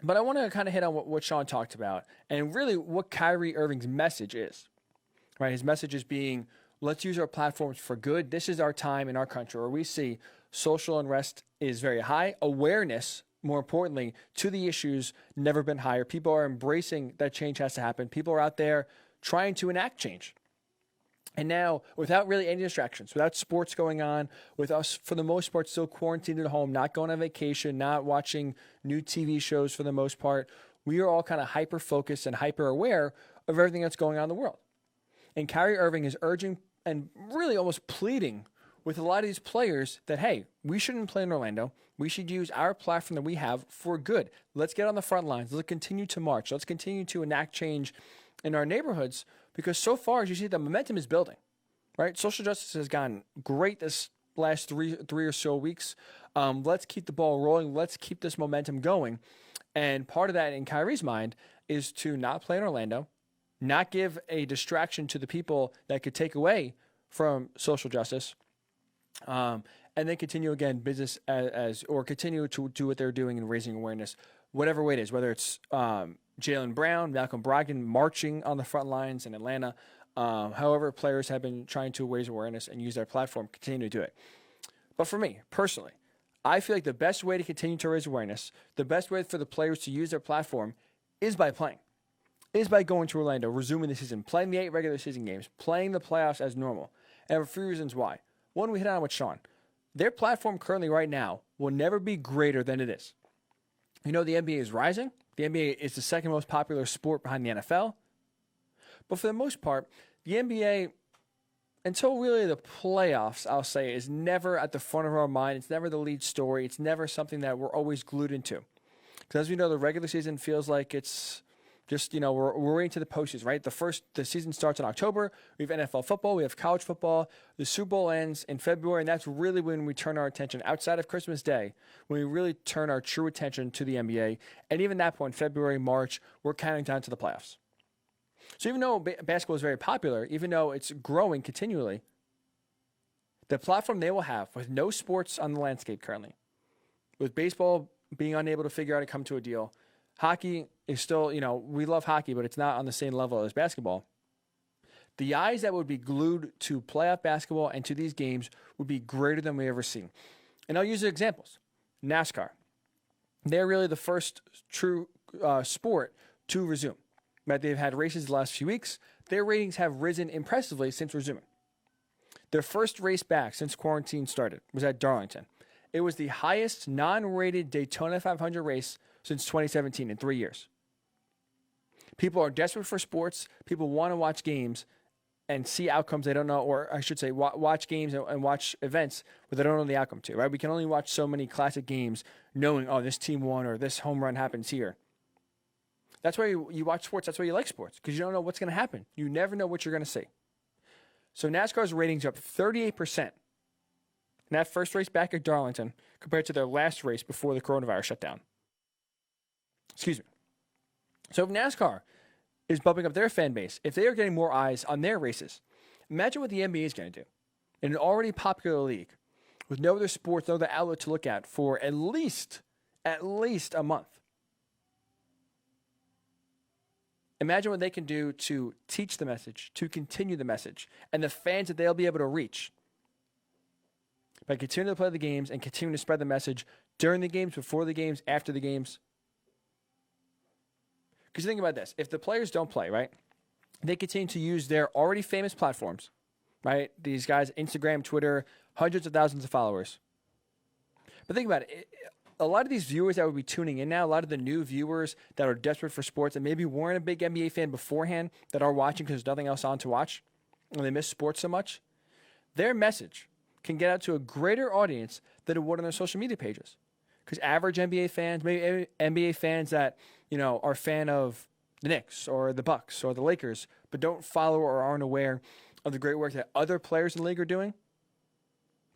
But I want to kind of hit on what Sean talked about and really what Kyrie Irving's message is. Right? His message is being, let's use our platforms for good. This is our time in our country where we see social unrest is very high. Awareness, more importantly, to the issues never been higher. People are embracing that change has to happen. People are out there trying to enact change. And now, without really any distractions, without sports going on, with us, for the most part, still quarantined at home, not going on vacation, not watching new TV shows for the most part, we are all kind of hyper-focused and hyper-aware of everything that's going on in the world. And Kyrie Irving is urging and really almost pleading with a lot of these players that, hey, we shouldn't play in Orlando. We should use our platform that we have for good. Let's get on the front lines. Let's continue to march. Let's continue to enact change in our neighborhoods, because so far, as you see, the momentum is building, right? Social justice has gone great this last three or so weeks. Let's keep the ball rolling. Let's keep this momentum going. And part of that in Kyrie's mind is to not play in Orlando, not give a distraction to the people that could take away from social justice, and then continue again business or continue to do what they're doing and raising awareness, whatever way it is, whether it's Jaylen Brown, Malcolm Brogdon marching on the front lines in Atlanta. However, players have been trying to raise awareness and use their platform, continue to do it. But for me, personally, I feel like the best way to continue to raise awareness, the best way for the players to use their platform is by playing, is by going to Orlando, resuming the season, playing the 8 regular season games, playing the playoffs as normal. And I have a few reasons why. One, we hit on with Sean. Their platform currently right now will never be greater than it is. You know, the NBA is rising. The NBA is the second most popular sport behind the NFL. But for the most part, the NBA, until really the playoffs, I'll say, is never at the front of our mind. It's never the lead story. It's never something that we're always glued into. Because as we know, the regular season feels like it's just, you know, we're waiting to the postseason, right? The season starts in October. We have NFL football. We have college football. The Super Bowl ends in February, and that's really when we turn our attention, outside of Christmas Day, when we really turn our true attention to the NBA. And even that point, February, March, we're counting down to the playoffs. So even though basketball is very popular, even though it's growing continually, the platform they will have with no sports on the landscape currently, with baseball being unable to figure out how to come to a deal, hockey is still, you know, we love hockey, but it's not on the same level as basketball. The eyes that would be glued to playoff basketball and to these games would be greater than we ever seen. And I'll use examples. NASCAR. They're really the first true sport to resume. Right? They've had races the last few weeks. Their ratings have risen impressively since resuming. Their first race back since quarantine started was at Darlington. It was the highest non-rated Daytona 500 race since 2017 in 3 years. People are desperate for sports. People want to watch games and see outcomes they don't know, or I should say watch games and watch events where they don't know the outcome to, right? We can only watch so many classic games knowing, oh, this team won or this home run happens here. That's why you watch sports. That's why you like sports, because you don't know what's going to happen. You never know what you're going to see. So NASCAR's ratings are up 38% in that first race back at Darlington compared to their last race before the coronavirus shutdown. Excuse me. So if NASCAR is bumping up their fan base, if they are getting more eyes on their races, imagine what the NBA is going to do in an already popular league with no other sports, no other outlet to look at for at least a month. Imagine what they can do to teach the message, to continue the message, and the fans that they'll be able to reach by continuing to play the games and continuing to spread the message during the games, before the games, after the games. Because think about this. If the players don't play, right, they continue to use their already famous platforms, right? These guys, Instagram, Twitter, hundreds of thousands of followers. But think about it. A lot of these viewers that would be tuning in now, a lot of the new viewers that are desperate for sports and maybe weren't a big NBA fan beforehand that are watching because there's nothing else on to watch and they miss sports so much, their message can get out to a greater audience than it would on their social media pages. Because average NBA fans, maybe NBA fans that, you know, are a fan of the Knicks or the Bucks or the Lakers, but don't follow or aren't aware of the great work that other players in the league are doing.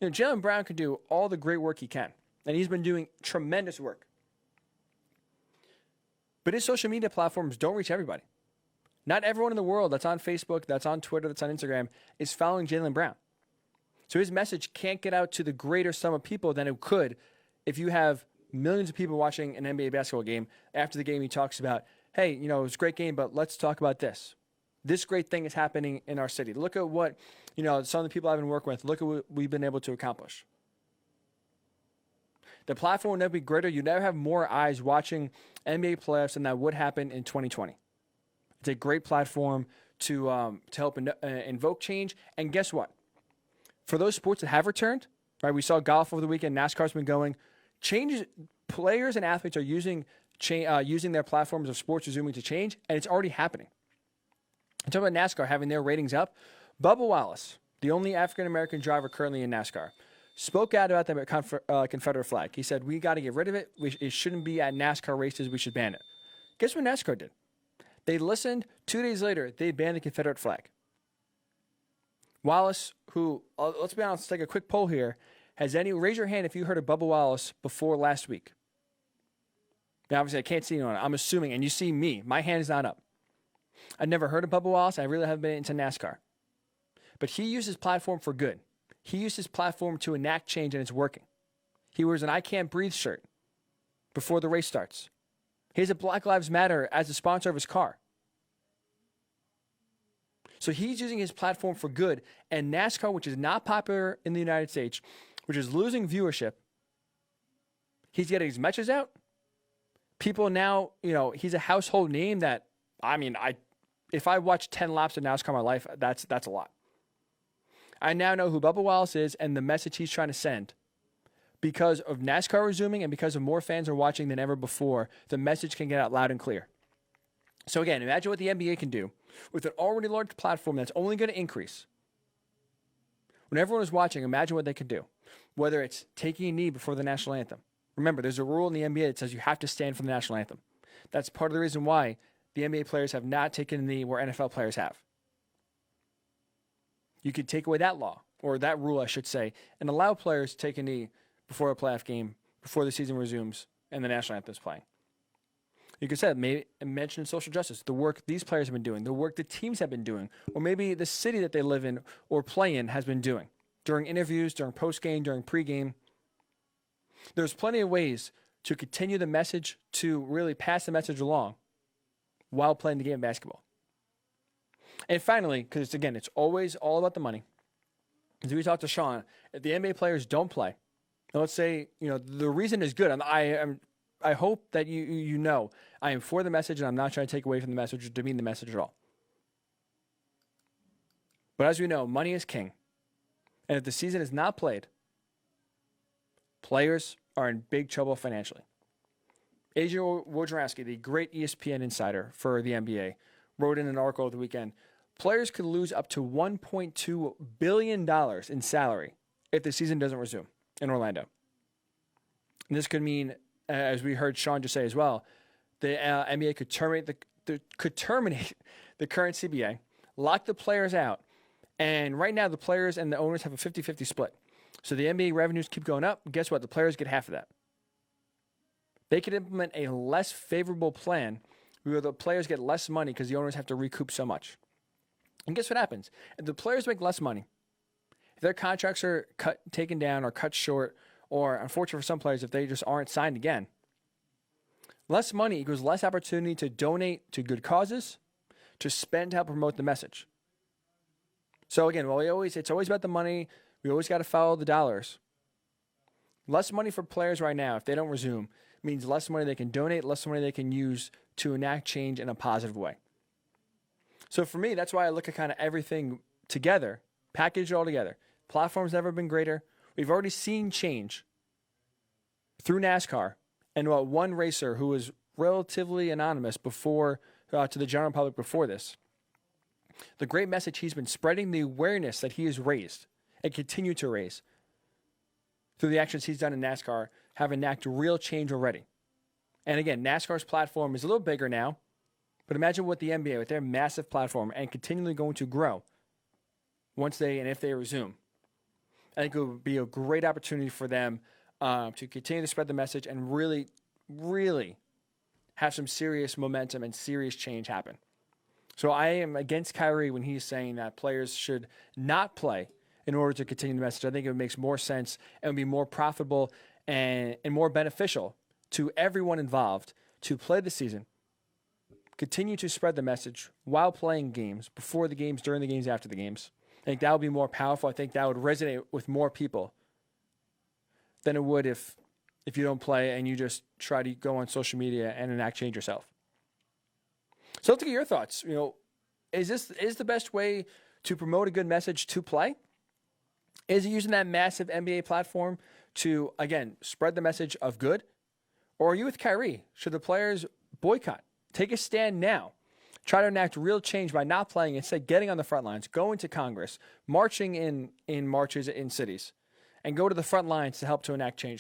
You know, Jaylen Brown can do all the great work he can. And he's been doing tremendous work. But his social media platforms don't reach everybody. Not everyone in the world that's on Facebook, that's on Twitter, that's on Instagram is following Jaylen Brown. So his message can't get out to the greater sum of people than it could if you have millions of people watching an NBA basketball game. After the game, he talks about, hey, it was a great game, but let's talk about this. This great thing is happening in our city. Look at what, some of the people I've been working with, look at what we've been able to accomplish. The platform will never be greater. You never have more eyes watching NBA playoffs than that would happen in 2020. It's a great platform to help invoke change. And guess what? For those sports that have returned, right? We saw golf over the weekend. NASCAR's been going. Players and athletes are using their platforms of sports resuming to change, and it's already happening. I'm talking about NASCAR having their ratings up. Bubba Wallace, the only African-American driver currently in NASCAR, spoke out about the Confederate flag. He said, we got to get rid of it. It shouldn't be at NASCAR races. We should ban it. Guess what NASCAR did? They listened. 2 days later, they banned the Confederate flag. Wallace, who, let's be honest, let's take a quick poll here. Raise your hand if you heard of Bubba Wallace before last week. Now, obviously, I can't see anyone. I'm assuming, and you see me. My hand is not up. I've never heard of Bubba Wallace. I really haven't been into NASCAR. But he used his platform for good. He used his platform to enact change, and it's working. He wears an I Can't Breathe shirt before the race starts. He has a Black Lives Matter as the sponsor of his car. So he's using his platform for good. And NASCAR, which is not popular in the United States, which is losing viewership, he's getting his message out. People now, he's a household name that, if I watch 10 laps of NASCAR in my life, that's a lot. I now know who Bubba Wallace is and the message he's trying to send. Because of NASCAR resuming and because of more fans are watching than ever before, the message can get out loud and clear. So again, imagine what the NBA can do with an already large platform that's only going to increase. When everyone is watching, imagine what they could do. Whether it's taking a knee before the national anthem. Remember, there's a rule in the NBA that says you have to stand for the national anthem. That's part of the reason why the NBA players have not taken a knee where NFL players have. You could take away that law, or that rule, I should say, and allow players to take a knee before a playoff game, before the season resumes, and the national anthem is playing. You could say, maybe mention social justice, the work these players have been doing, the work the teams have been doing, or maybe the city that they live in or play in has been doing during interviews, during post-game, during pre-game. There's plenty of ways to continue the message, to really pass the message along while playing the game of basketball. And finally, because again, it's always all about the money. As we talked to Sean, if the NBA players don't play, and let's say the reason is good. I hope that you know I am for the message, and I'm not trying to take away from the message or demean the message at all. But as we know, money is king, and if the season is not played, players are in big trouble financially. Adrian Wojnarowski, the great ESPN insider for the NBA, wrote in an article over the weekend, players could lose up to $1.2 billion in salary if the season doesn't resume in Orlando. And this could mean, as we heard Sean just say as well, the NBA could terminate the current CBA, lock the players out, and right now the players and the owners have a 50-50 split. So the NBA revenues keep going up. Guess what? The players get half of that. They could implement a less favorable plan where the players get less money because the owners have to recoup so much. And guess what happens? If the players make less money, if their contracts are taken down or cut short, or unfortunately for some players, if they just aren't signed again, less money equals less opportunity to donate to good causes, to spend to help promote the message. So again, it's always about the money. We always got to follow the dollars. Less money for players right now, if they don't resume, means less money they can donate, less money they can use to enact change in a positive way. So for me, that's why I look at kind of everything together, package it all together. Platform's never been greater. We've already seen change through NASCAR, and one racer who was relatively anonymous before to the general public before this. The great message he's been spreading, the awareness that he has raised and continue to raise through the actions he's done in NASCAR have enacted real change already. And again, NASCAR's platform is a little bigger now, but imagine what the NBA, with their massive platform and continually going to grow once they and if they resume. I think it would be a great opportunity for them to continue to spread the message and really, really have some serious momentum and serious change happen. So I am against Kyrie when he's saying that players should not play in order to continue the message. I think it makes more sense and would be more profitable and more beneficial to everyone involved to play the season, continue to spread the message while playing games, before the games, during the games, after the games. I think that would be more powerful. I think that would resonate with more people than it would if you don't play and you just try to go on social media and enact change yourself. So let's get your thoughts. Is the best way to promote a good message to play? Is it using that massive NBA platform to, again, spread the message of good? Or are you with Kyrie? Should the players boycott? Take a stand now. Try to enact real change by not playing, instead getting on the front lines, going to Congress, marching in marches in cities, and go to the front lines to help to enact change.